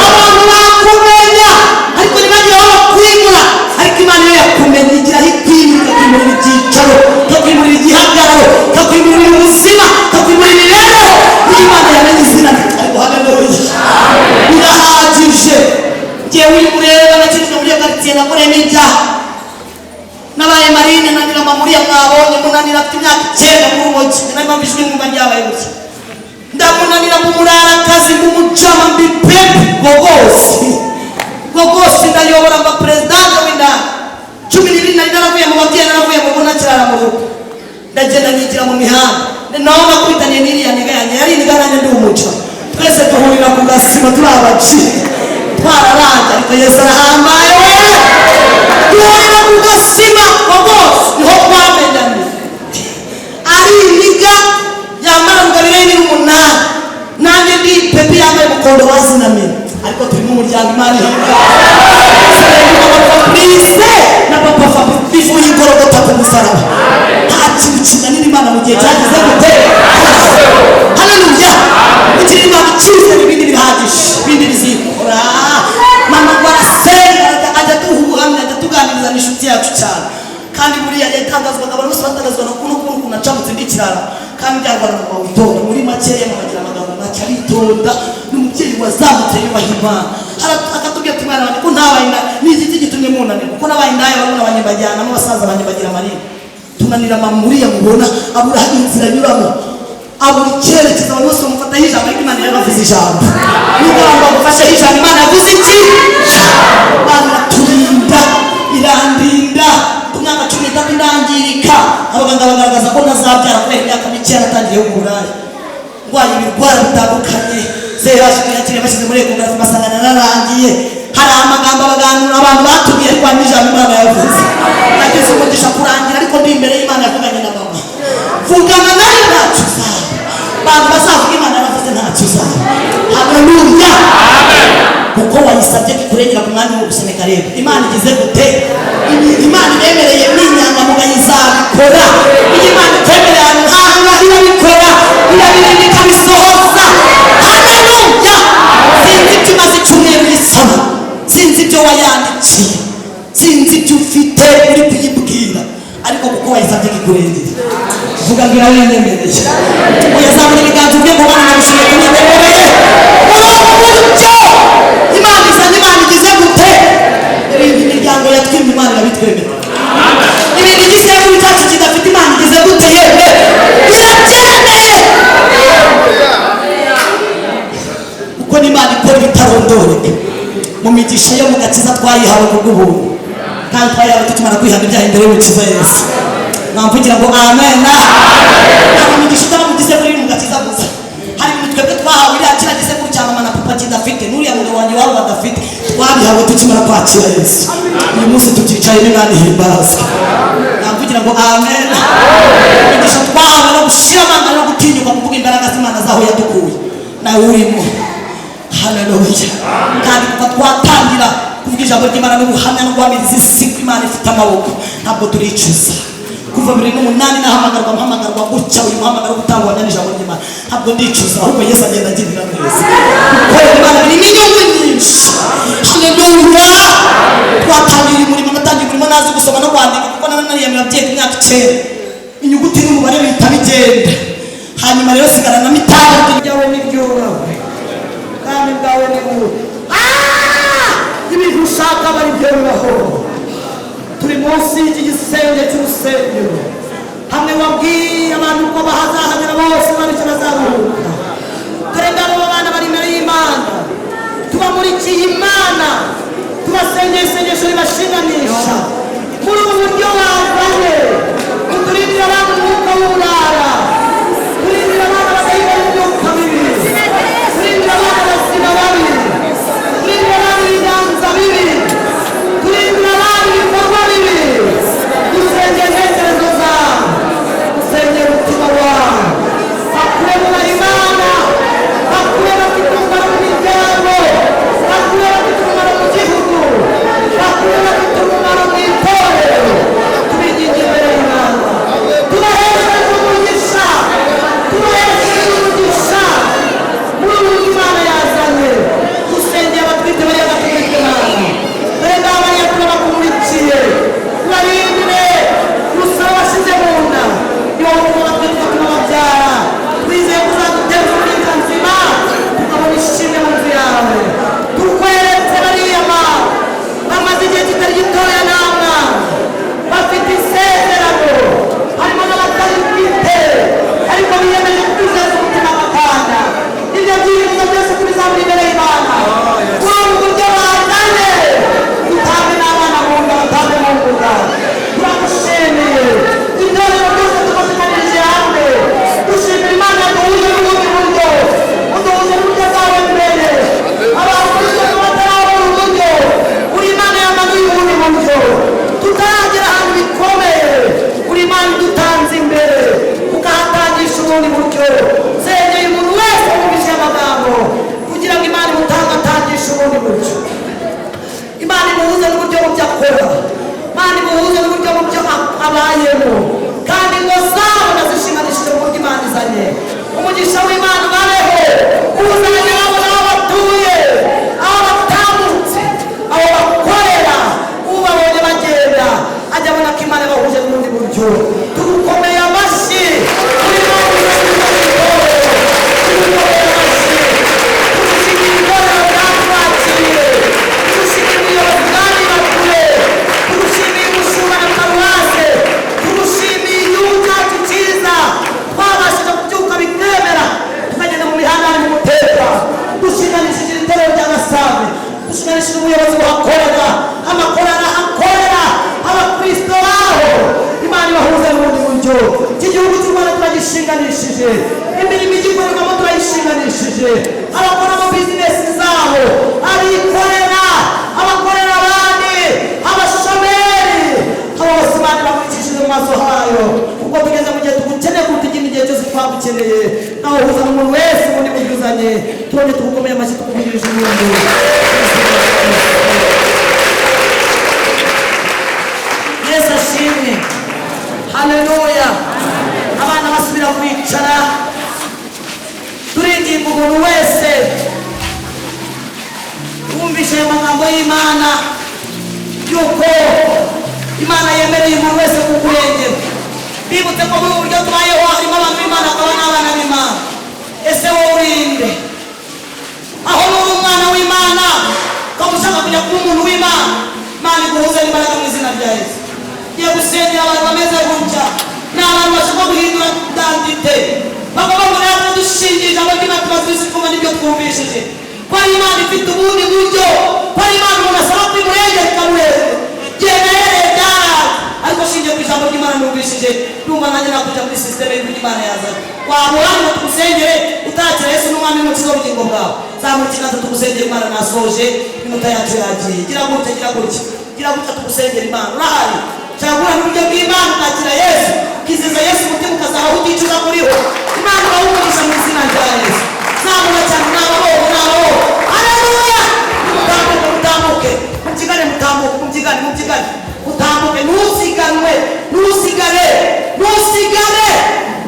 Abantu bakumenya ariko ntibagiye aho bakwimura, ariko Imana yo yakumenya igira aho ikwimura, ikakwimurira ibyicaro, ikakwimurira igihagararo, ikakwimurira ubuzima, ikakwimurira imibereho. Iyo Imana yamenye izina ariko haleluya birahagije. Njyewe uri mureba nakijwe muri iyo karitsiye nakoreyemo ibyaha, nabaye marine nanira mamuriya mwabonye munanira afite imyaka 9 mu rumogi, nayo mpamvu ijwi mwumva ryabaye gutya. Ndamunanira mumurara akazi mumujama mbipepe gogosi ndayobora mba presidente w'indani 12 nari naravuye mu babyeyi, naravuye mu bona kirara mu rugo, ndagenda nyigira mu mihanda naho nakubitaniye n'iriya niga yanjye yari niga nanjye ndi umuca. Twese duhurira ku gasima turi abaci twararanja, ariko Yesu arahambaye we. Duhurira ku gasima gogosi niho twamenyanye. Ari niga yamara ngabire ni umunani, nanjye ndi pepe yambaye mukondo wazinamira, ariko turi mu muryango Imana ihimba. Please na papa Fabrice y'igorogota ku musaraba. Nta kintu kinanira Imana mu gihe cyageze gutera. Haleluya. Ukiri Imana ikize ibindi birahagije, ibindi bizikora. Mama warasenga ajya tuhuhamya, ajya tuganiriza n'inshuti yacu cyane. Kandi buriya yatangazwaga abantu bose batangazwa no kuntu nacamutse ndikirara, kandi byarwara mu witonda muri makeya mukagira amagambo make aritonda. N'umubyeyi wazamutse yubaha Imana akatubwira ati mwana wanjye ko ntabayina n'igiti gitumye munanira, kuko nabaye ndaye baruna abanyabajyana n'abasaza banyabagira marina tunanira mamuriya mubona abura inzira nyuramo, abura icyerekezo. Abantu bose bamufataho ijambo ariko Imana yavuze ijambo. Nubwo abantu bagufasheho ijambo Imana yavuze iki? Imana turinda irandinda. Ku myaka 13 ndangirika, abaganga bagaragaza ko nazabyara kubera imyaka 9 natangiye uburaya, ndwaye ibirwara bitandukanye. Yakire bashyize muri ekogarafi basanga nararangiye. Hari amagambo abaganura abantu batubwiye kwa n'ijambo Imana yavuze. Nageze umugisha kurangira, ariko ndi imbere y'Imana yavuganye na mama. Vugana nayo ntacyo uzaba, abantu bazavuga Imana yaravuze ntacyo uzaba. Haleluya. Kuko wayisabye kurengera ku mwanya wo guseneka rero Imana igize gute? Imana iremereye n'inyanga mugaye izabikora. Iyo Imana itemereye ahantu hanga irabikora, irabirindika ikabisohoza. Haleluya. Sinzi ibyo umaze icyumweru yisaba, sinzi ibyo wayandikiye, sinzi ibyo ufite uri kuyibwira, ariko kuko wayisabye kikurengera. Vuga ngo irawemereye. Uyazamura ibiganza ubwe ngo Imana nabishoboye kunyemereye. Buryo Imana izanye, Imana igize gute? Ibindi miryango yatwimye Imana irabitwemerera. Ibindi gisekuru cyacu kidafite Imana igize gute? Yewe irabyemeye. Uko n'Imana ikora ibitarondoreka mu migisha yo mu gakiza twayihawe ku bw'ubuntu, kandi twayihawe tukimara kwihana ibyaha imbere y'Umukiza Yesu. Mwamvugira ngo amen. Ntabwo imigisha itaba mu gisekuru mu gakiza gusa, hari ibintu twebwe twahawe iriya kiriya gisekuru cya mama na papa kidafite, n'uriya mugabo wanjye wabo badafite, twabihawe tukimara kwakira Yesu. Uyu munsi tukicaye n'Imana ihimbazwe. Mwamvugira ngo amen. Imigisha twahawe no gushira amanga no gutinyuka kuvuga imbaraga z'Imana zaho yadukuye, nawe urimo. Haleluya. Kandi kuva twatangira kuvuga ijambo ry'Imana n'ubuhamya no guhamiriza isi ko Imana ifite amaboko, ntabwo turicuza. Kuva 2008 mpamagarwa gutya, uyu muhamagaro gutangwa n'ijambo ry'Imana, ntabwo ndicuza, ahubwo Yesu agenda agirira neza. Kuko Imana birimo inyungu nyinshi. Haleluya. Twatangira umurimo, natangiye umurimo nazi gusoma no kwandika, kuko nanariyemera byiye ku myaka 9. Inyuguti n'umubare bihita bigenda. hanyuma rero sigarana mitanu ryawe n'iryurawe kandi bwawe ni bubi ibintu ushaka bari byororaho. Turi munsi y'iki gisenge cy'urusengero hamwe wabwiye abantu ko bahazahagera bose baricyo bazaruhuka. Dore ngabo abana bari imbere y'Imana, tubamurikiye Imana, tubasengera isengesho ribashinganisha muri ubu buryo wazanye. Uturindira abantu umwuka w'uburara, turindira abana badahita imyuka mibi, turindira abana basiba babi, turindira abana ibiganza bibi, turindira abana ibikorwa bibi. Dusengera intekerezo zawe, dusengera umutima wawe, bakure bubaha Imana, bakure bafite umumaro mu miryango, bakure bafite umumaro mu gihugu, bakure bafite umumaro mu itorero. Tubinginga imbere y'Imana, tubahesheje umugisha, tubahesheje umugisha muri ubu Imana yazanye. Dusengera abatwite bariya batwite Imana, dore ngabo bariya turabakumurikiye, ubarindire urusoro washyize mu nda, ni wowe utuma batwite ugatuma babyara. Twizeye ko uzaduteza umurinzi nzima tukabona ishimwe mu nzu yawe. Tukweretse bariya bamaze igihe kitari gitoya namwa, bafite isezerano, harimo n'abatarifite ariko biyemeje kwizeza umutima bakanda. Ibyo byifuzo byose tubizamura imbere y'Imana muri ubu buryo bazanye. Dutambe n'abana mu nda, batambe mu mbuga. Turagushimiye itorero ryose tubazimanirije hamwe, dushimira Imana yaduhuje n'ubundi buryo, uduhuje n'uburyo bwawe mbere. Abakurikiye batarabona uburyo, uri Imana yamanuye ubundi buryo, tutaragera ahantu bikomeye, uri Imana idutanze imbere ukahatangisha ubundi buryo. Sengeye umuntu wese wumvise amagambo kugira ngo Imana imutange atangisha ubundi buryo. Imana imuhuze n'uburyo mu byo akora, Imana imuhuze n'uburyo mu byo abayemo, kandi ngo zabo nazishinganishije mu buryo Imana izanye. Umugisha w'Imana ubabeho, uzanye abo aho batuye, aho batambutse, aho bakorera, ubabonye bagenda ajya abona ko Imana bahuje n'ubundi buryo. Tugukomeye amashyi, tugukomeye amashyi, tugushimira itorero bwatwakiriye, tugushimira ubuyobozi bwari bakure, tugushimiye umushumba na paruwase, tugushimiye igihugu cyacu cyiza twabashije kubyuka bikemera tukagenda mu mihanda harimo umutekano. Dushinganishije itorero rya Gasave, dushinganishije umuyobozi uhakorera, amakorana akorera, abakristo baho, Imana ibahuze n'ubundi buryo. Iki gihugu cy'u Rwanda turagishinganishije, imirimo igikorerwamo turayishinganishije, abakora mu bizinesi zabo, abikorera, abakorera abandi, abashomeri, abo bose Imana ibakurikishije mu maso hayo. Ubwo tugeze mu gihe tugukeneye kuruta ikindi gihe cyose twagukeneye, nawe uhuza n'umuntu wese ubundi buryo uzanye. Turongeye tugukomeye amashyi tukuvugirije ubundi. Yesu ashimwe, haleluya. Abana basubira kwicara, turinginga umuntu wese wumvise ayo magambo y'Imana yuko Imana yemereye umuntu wese kukurengera. Bibutse ko muri ubu buryo tubayeho harimo abantu b'Imana hakaba n'abana b'Imana. Ese wowe urinde aho n'uri umwana w'Imana ukaba ushaka kujya kuba umuntu w'Imana, Imana iguhuze n'imbaraga mu izina rya Yesu. Ngiye gusengera abantu bameze gutya, ni abantu bashaka guhindura identite, bakaba babona ko dushingiye ijambo ry'Imana tumaze kumva n'ibyo twumvishije, ko ari Imana ifite ubundi buryo, ko ari Imana umuntu asaba kwimurengera ikamurengera. Genda yereye byaraye, ariko shingiye ku ijambo ry'Imana numvishije, numva nanjye nakujya muri sisiteme y'ibyo Imana yazanye. Wabura ngo tugusengere utakira Yesu n'umwami n'umukiza w'ubugingo bwawe. Zamura ikiganza tugusengere Imana nasoje, iminota yacu yagiye. Gira gutya, gira gutya, gira gutya tugusengere Imana. Urahari cyagura n'uburyo bw'Imana ukakira Yesu, ukiziza Yesu umutima ukazahaho uticuza kuriho. Imana ibawumugisha mu izina rya Yesu. Zamura cyane n'abahoro n'abahoro, haleluya. Mutambuke, mutambuke, mubyigane, mutambuke, mubyigane, mubyigane, mutambuke. Ntusiganwe, ntusigare, ntusigare,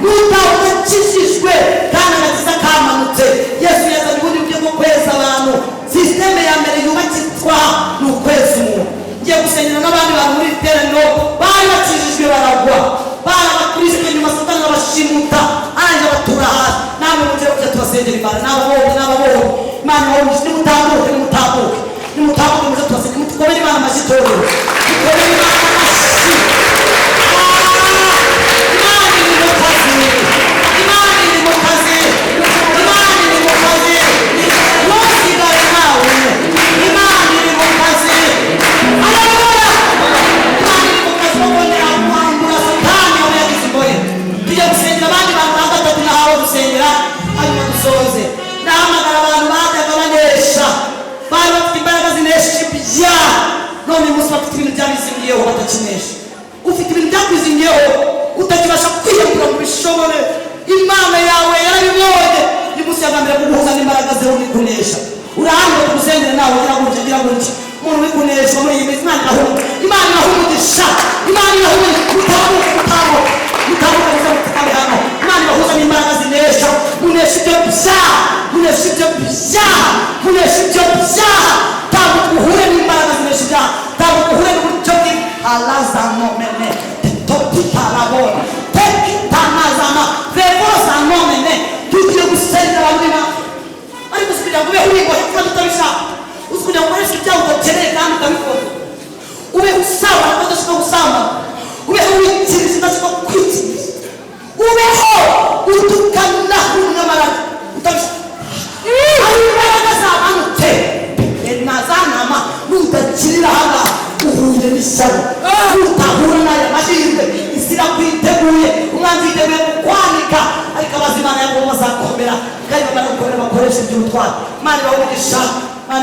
ntutakijijwe kandi agakiza kamanutse. Yesu yazanye ubundi buryo bwo kweza abantu. Sisiteme ya mbere yubakitwa ni ukweza umuntu. Ngiye gusengera n'abandi bantu muri iteraniro bari bakijijwe baragwa, bari abakristo nyuma Satani abashimuta aranja batura muze tubasengera Imana n'ababonye Imana wabonye nimutambuke muze tubasengera mutukobere Imana amashyi itorero mutukobere Imana amashyi Imana iri mu kazi ntusigare nawe Imana iri mu kazi haleluya Imana iri mu kazi wabonera kwambura satani aho yagize imbohe tujya gusengera abandi bantu ba gatatu nahawe gusengera hanyuma dusoze nahamagara abantu bajyaga banesha bari bafite imbaraga zinesha ibyaha none uyu munsi bafite ibintu byabizingiyeho batakinesha ufite ibintu byakwizingiyeho utakibasha kwiyambura mu bishobore Imana yawe yarabibonye uyu munsi yagambira kuguhuza n'imbaraga ze unikunesha urahanira kugusengera nawe gira gutya umuntu wikunesha muri iyi minsi Imana irahumugisha Imana irahumugisha mutabuka muze mutakame hano Imana ibahuza n'imbaraga zinesha munesha ibyo byaha tabuka uhure n'imbaraga zinesha ibyaha tabuka uhure n'uburyo bw'alazanomene topitarabona tekitanazama vevozanomene tugiye gusengera abantu Imana ariko kugira ngo ubeho wigoye kandi utabishaka uzi kugira ngo ukoreshe ibyaha udakeneye kandi utabikora ubeho usabana kandi udashaka gusambana ubeho wikiriza udashaka kwikiriza ubeho utukana n'amaraga utabishaka hari imbaraga zamanutse nazanama nudakirira hanga uhuye n'ishyano utahura n'aya mahirwe isi irakwiteguye umwanzi yiteguye kukwanika ariko abazimana yabo bazakomera kandi bamara gukomera bakoresha iby'ubutwari Imana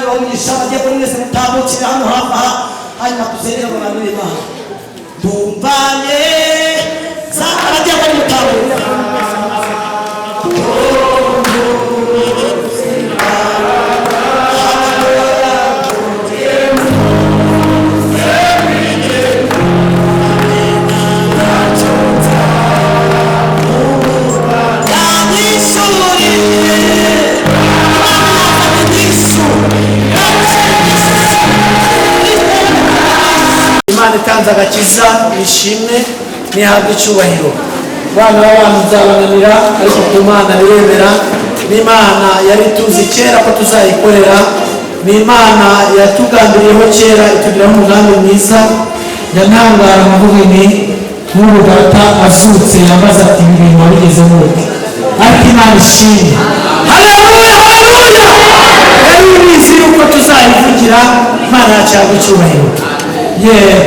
ibahumugisha bagiye kuri mwese mutambukire hano hafi aha hanyuma dusengere abantu b'Imana tumbanye bagiye kuri mutambukire Imana itanze agakiza nishimwe nihabwe icyubahiro bana b'abantu nzabananira ariko ku Mana biremera n'Imana yari tuzi kera ko tuzayikorera n'Imana yatugambiriyeho kera itugiraho umugambi mwiza yantangara nkavuga nti n'ubu data azutse yambaza ati ibi bintu wabigeze mute ariko Imana ishimwe haleluya yari ibizi yuko tuzayivugira Imana yacu icyubahiro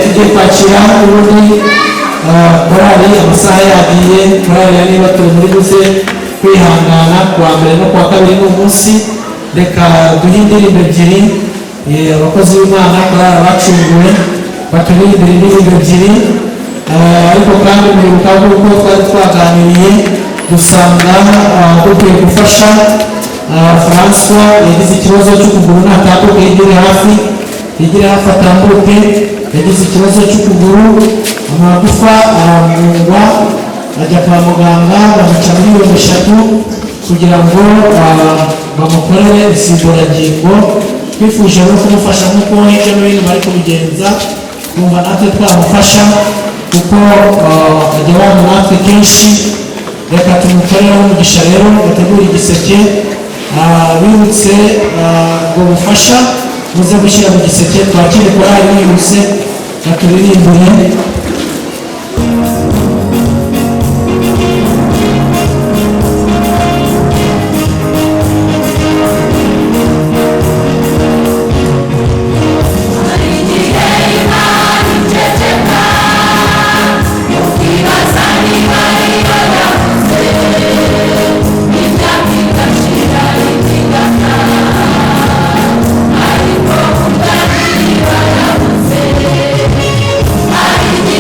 tugiye kwakira ubundi korali amasaha yagiye korali yari batuye muri buze kwihangana kuwa mbere no kuwa kabiri n'umunsi reka duhe indirimbo ebyiri abakozi b'Imana korali abacunguwe baturirimbira indirimbo ebyiri ariko kandi muribuka kuko twari twaganiriye dusanga dukwiye gufasha François yagize ikibazo cy'ukuguru ntatambuke yigire hafi atambuke yagize ikibazo cy'ukuguru amagufa arambungwa ajya kwa muganga bamuca miliyoni 3 kugira ngo bamukorere insimburangingo twifuje no kumufasha nk'uko hirya no hino bari kubigenza kumva natwe twamufasha kuko ajya abana natwe kenshi reka tumukorere umugisha rero bategura igiseke bibutse ngo bufasha muze gushyira mu giseke twakire korali yihuse baturirimbire I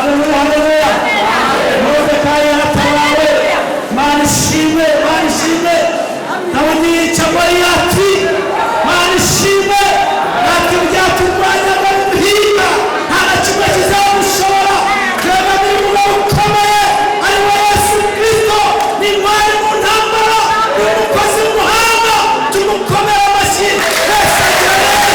haleluya haleluya Moridekayi yaratabawe Mana ishimwe Dawidi yica Goliyati Mana ishimwe ntacyo byaturwanyaga mu muhinga nta na kimwe kizamushobora reba ni umugabo ukomeye ari we Yesu Kristo ni intwari mu ntambara ni umukozi w'umuhanga tumukomere amashyi Yesu agira neza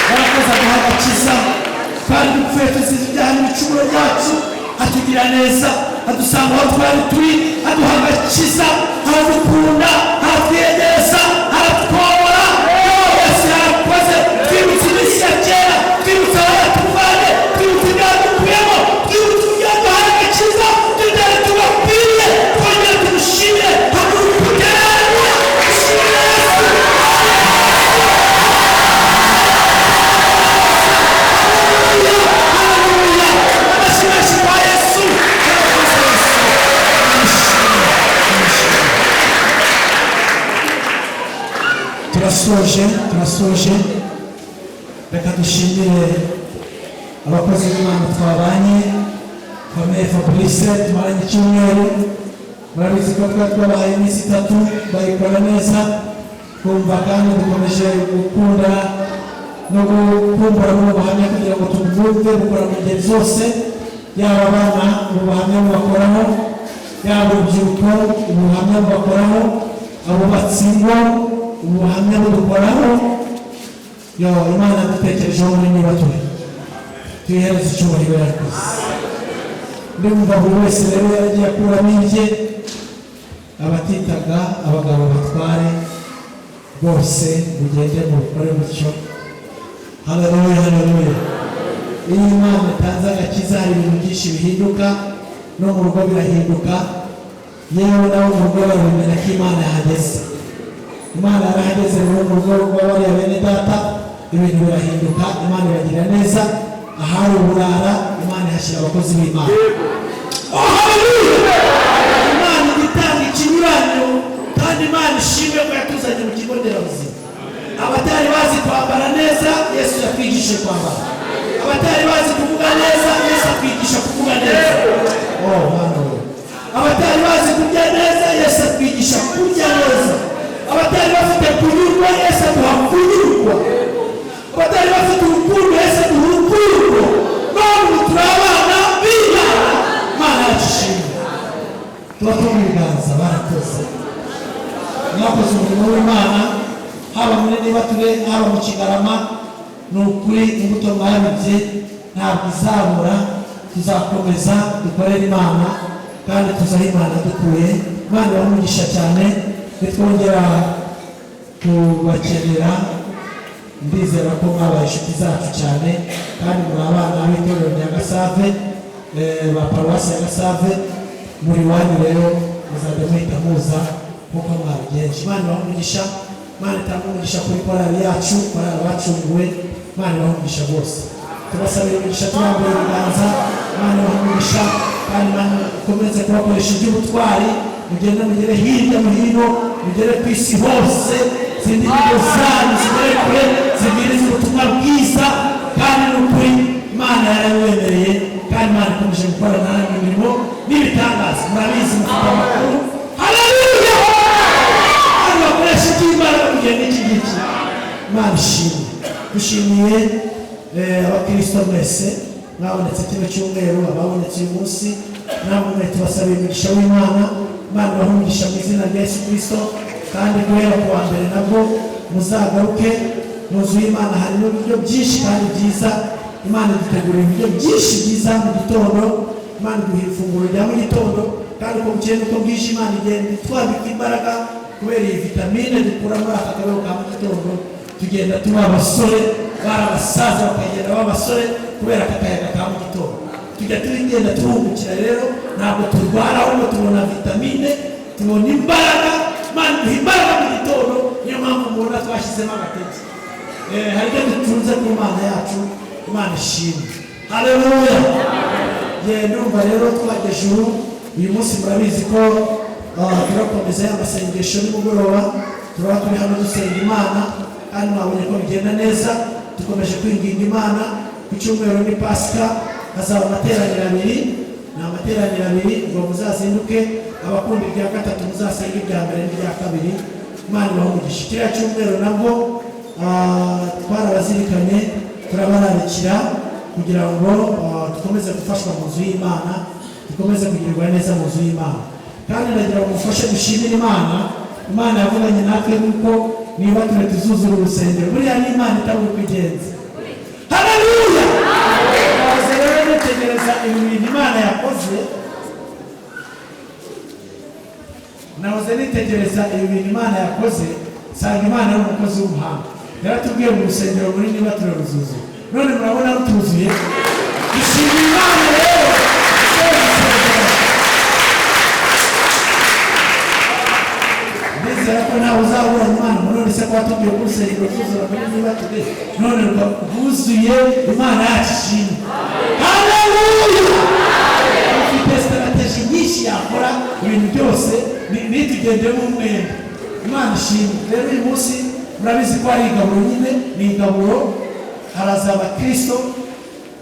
barakoze aduha agakiza kandi dupfuye tuzize ibyaha n'ibicumuro byacu atugira neza adusanga aho twari turi aduha agakiza aradukunda aratwiyegereza aratwobora Yesu yarakoze twibutse iminsi ya kera twibutse aho yatuvanye twibutse ibyaha dukuyemo twibutse uburyo yaduhaye agakiza tutari tubakwiriye twongere tumushimire haguruka ugere haleluya dushimire Yesu haleluya amashyi kwa Yesu turasoje reka dushimire abakozi b'Imana twabanye Famille Fabrice tumaranye icyumweru murabizi ko twabahaye iminsi 3 bayikora neza kumva kandi dukomeje gukunda no gukumbura mu buhamya kugira ngo tubwumve gukora mu gihe zose yaba abana mu buhamya bakoraho yaba urubyiruko ubuhamya bakoraho abubatsi ngo ubuhamya budukoraho yo Imana dutekerejeho muri nibature tuyihereze icyubahiro yakoze ndumva buri wese rero yaragiye akuramo ibye abatitaga abagabo batware bose mugende mukore mutyo haleluya haleluya iyo Imana itanze agakiza hari ibintu byinshi bihinduka no mu rugo birahinduka yewe nawe mu rugo barumenya ko Imana yahageze Imana yarahageze mu rugo rw'abariya bene data ibintu birahinduka Imana iragira neza ahari uburara Imana ihashyira abakozi b'Imana Imana igitanga ikinyuranyo kandi Imana ishimwe ko yatuzanye mu kigo nderabuzima abatari bazi kwambara neza Yesu yatwigishije kwambara abatari bazi kuvuga neza Yesu atwigisha kuvuga neza abatari bazi kurya neza Yesu atwigisha kurya neza abatari bafite kunyurwa Yesu aduha kunyurwa abatari bafite urukundo Yesu aduha urukundo none turabana b'Imana Imana yacishimye tuba mu biganza barakoze mwakoze umurimo w'Imana haba muri nibature haba mu Kigarama ni ukuri imbuto mwabibye ntabwo izabura tuzakomeza dukorera Imana kandi tuzaha Imana dukuye Imana iramugisha cyane twongera kubakenera ndizera ko mwabaye inshuti zacu cyane kandi muri abana b'itorero rya Gasave ba paruwasi ya Gasave muri wanyu rero muzajya muhita muza kuko mwabigenje Imana iramugisha Imana itamugisha kuri korali yacu korali bacunguwe Imana iramugisha bose tubasabira umugisha turambuye ibiganza Imana iramugisha kandi Imana ikomeze kubakoresha iby'ubutwari mugende mugere hirya no hino mugere ku isi hose zindi ndirimbo zanyu zigere kure zibwiriza ubutumwa bwiza kandi n'ukuri Imana yarabibemereye kandi Imana ikomeje gukorana namwe imirimo n'ibitangaza murabizi mufite amakuru haleluya kandi bakoresha iby'imbaraga mu gihe n'iki ngiki Imana ishimwe dushimiye abakristo mwese mwabonetse kino cyumweru ababonetse uyu munsi namwe tubasabiye umugisha w'Imana Imana ibahumugisha mu izina rya Yesu Kristo kandi guhera ku wa mbere nabwo muzagaruke mu nzu y'Imana harimo ibiryo byinshi kandi byiza Imana idutegurira ibiryo byinshi byiza mu gitondo Imana iduha ifunguro rya mu gitondo kandi uko bukeye n'uko bwije Imana igenda itwambika imbaraga kubera iyi vitamine dukura muri aka kabero ka mu gitondo tugenda tuba abasore bari abasaza bakagenda b'abasore kubera aka kayaga ka mu gitondo tujya tugenda turungukira rero ntabwo turwara ahubwo tubona vitamine tubona imbaraga Imana iduha imbaraga mu gitondo niyo mpamvu mubona twashyizemo agatege hari ibyo dutunze ku Mana yacu Imana ishimwe haleluya ndumva rero twageje uyu munsi murabizi ko turakomeza y'amasengesho nimugoroba turaba turi hano dusenga Imana kandi mwabonye ko bigenda neza dukomeje kwinginga Imana ku cyumweru ni Pasika hazaba amateraniro abiri ngo muzazinduke abakunda irya gatatu muzasenga irya mbere n'irya kabiri Imana ibamugisha kiriya cyumweru nabwo twarabazirikanye turabararikira kugira ngo dukomeze gufashwa mu nzu y'Imana dukomeze kugirirwa neza mu nzu y'Imana kandi nagira ngo mufashe gushimira Imana yavuganye natwe nuko niba tuzuzura urusengero buriya ni Imana itabura kwigenza. Haleluya! Nahoze rero nitegereza ibintu Imana yakoze nsanga Imana ari umukozi w'umuhanga yaratubwiye mu rusengero muri niba turaruzuzura none murabona rutuzuye dushimira Imana rero ndizera ko nawe uzabura Imana none se ko watubwiye ko urusengero ruzuzura muri niba tuge none rwuzuye Imana yacu ishimwe. Haleluya! Ufite strategy nyinshi yakora ibintu byose nitugendemo umwenda Imana ishimwe. Rero uyu munsi murabizi ko ari igaburo nyine ni igaburo haraza abakristo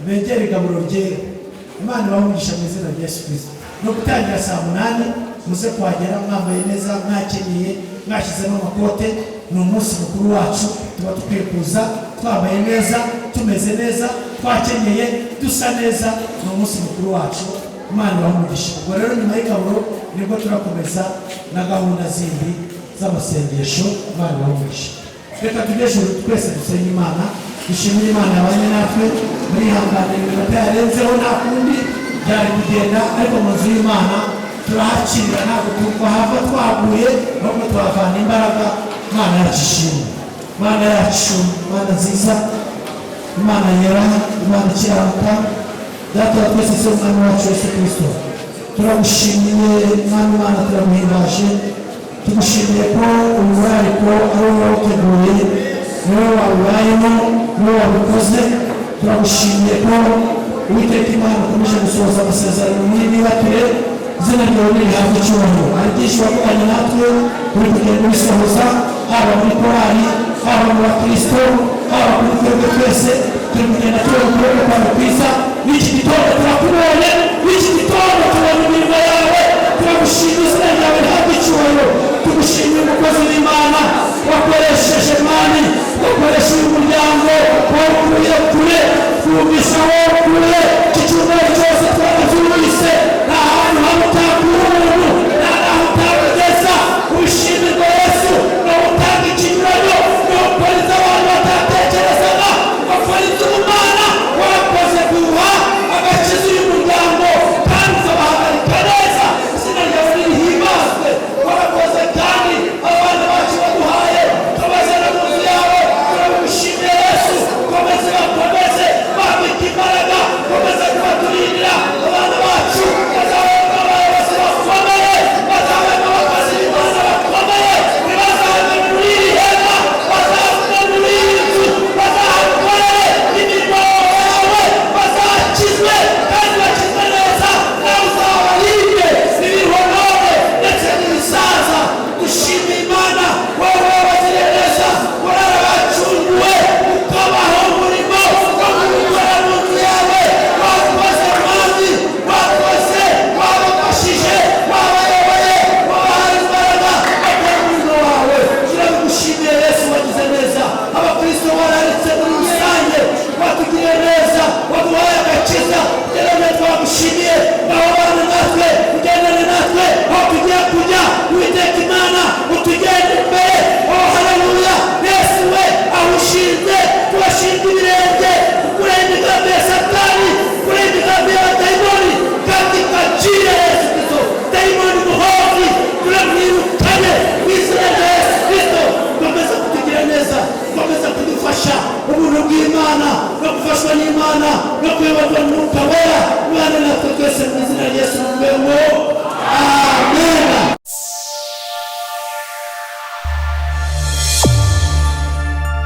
begera igaburo ryera Imana ibamugisha mu izina rya Yesu Kristo no gutangira saa 8 muze kuhagera mwambaye neza mwakenyeye mwashyizemo amakote ni umunsi mukuru wacu tuba dukwiye kuza twambaye neza tumeze neza twakenyeye dusa neza ni umunsi mukuru wacu Imana ibamugisha. Ubwo rero nyuma y'igaburo nibwo turakomeza na gahunda zindi z'amasengesho Imana ibamugisha. Reka tugejuru twese dusenge Imana dushimire Imana yabanye natwe muri hangane iminota yarenzeho nta kundi byari kugenda ariko mu nzu y'Imana turahakirira ntabwo twahava twaguye ahubwo tuhavana imbaraga. Imana yacu ishimwe, Imana yacu, Imana nziza, Imana yera, Imana ikiranuka, Data wa twese se Umwami wacu Yesu Kristo turagushimiye Mwami Imana turaguhimbaje tugushimiye ko umurariko ari wowe wawuteguye niwe wawubayemo niwe wabikoze turagushimiye ko Uwiteka Imana ukomeje gusohoza amasezerano muri nibature izina ryawe rihabwa icyubahiro. Hari byinshi wavuganye natwe uri kugenda ubisohoza haba muri korali haba mu bakristo haba kuri twebwe twese turi kugenda tureba ukuboko kwawe kwiza. W'iki gitondo turakubonye, w'iki gitondo tubona imirimo yawe turagushimira izina ryawe rihabwa icyubahiro. Tugushimira umukozi w'Imana wakoresheje Mwami wakoresha uyu muryango wawukuye kure twumvise aho kure iki cyumweru cyose twarabyumvise nta hantu hamwe utakura umuntu nta naho utamugeza. Ushimirwa Yesu no gutanga ikinyuranyo no gukora abantu batatekerezaga wakora iby'ubumana wakoze guha agakiza uyu muryango kandi ukabahagarika neza izina ryawe rihimbazwe. Warakoze kandi abana bacu baduhaye ukabazana mu nzu yawe turagushimiye Yesu. Komeze bakomeze bafite imbaraga komeza kubaturindira abana bacu bazabona abayobozi bakomeye bazabona abakozi b'Imana bakomeye ntibazabona muri iri hema bazabona muri iyi nzu bazahakorere imirimo yawe bazakizwe kandi bakizwe neza nawe uzabarinde ibiriho none ndetse n'ibisaza. Dushimira Imana wowe wabagiriye neza warabacunguwe ukabaha umurimo wo gukora mu nzu yawe. Wakoze Mwami wakoze wabafashije wabayoboye wabahaye imbaraga bakora umurimo wawe. Turagushimiye Yesu wagize neza abakristo wararitse muri rusange watugiriye neza waduhaye agakiza rero twagushimiye nawe bana natwe ugendane natwe aho tugiye kujya Uwiteka Imana utugende imbere. Haleluya! Yesu we aho ushinze tubashinze ibirenge kurenga imigambi ya Satani kurenga imigambi y'abadayimoni katika jina la Yesu Kristo. Dayimoni muhozi turamwirukane mu izina rya Yesu Kristo. Komeza kutugira neza komeza kudufasha ubuntu bw'Imana no gufashwa n'Imana no kuyoborwa n'Umwuka we